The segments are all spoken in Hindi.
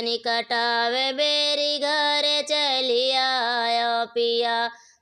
तनि कटावे बेरी घर चली आयो पिया,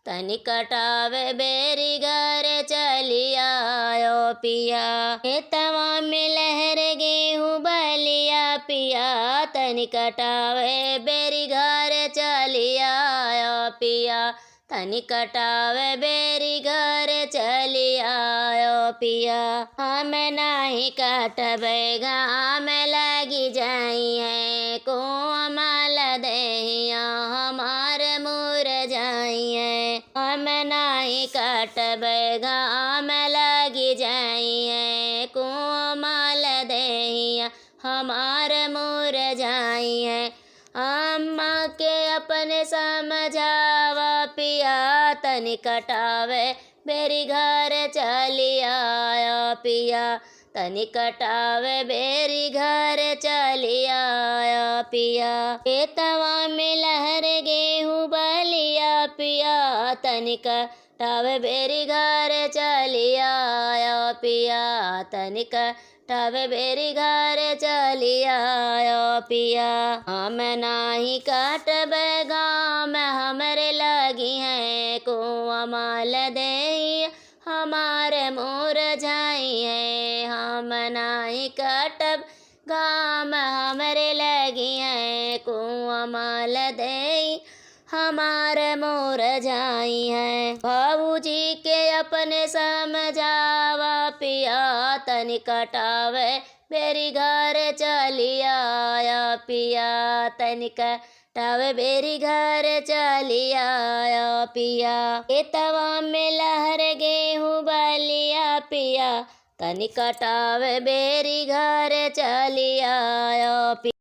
तनि कटावे बेरी घर चली आयो पिया। खेतवा में लहर गेहूँ बलिया पिया, तनि कटावे बेरी घर चली आयो पिया, तनि कटावे बेरी घर चली आयो पिया। हम नाही काटबै घाम लगी जाइए, कोमल देहिया हमार मुरझाइए। हम नाही काटबै घाम लगी जाइए, कोमल देहिया हमार मुरझाइए। अम्मा के अपने समझावा पिया, तनि कटावे बेरी घर चली आयो पिया, तनि कटावे बेरी घर चली आयो पिया। खेतवा में लहर गेहूँ बलिया पिया, तनि कटावे बेरी घर चली आयो पिया, तनि कटावे बेरी घर चली आयो पिया। हम नाही काटबै घाम हमरे लगी हैं, कोमल देहिया हमार मुरझाइए। हम नाही काटब घाम हमरे लगी हैं, कोमल देहिया हमार मुरझाई है। बाबूजी के अपने समझावा पिया, तनि कटावे बेरी घर चली आया पिया, तनि कटावे बेरी घर चली आया पिया। खेतवा में लहर गेहूँ बलिया पिया, तनि कटावे बेरी घर चली आया पिया।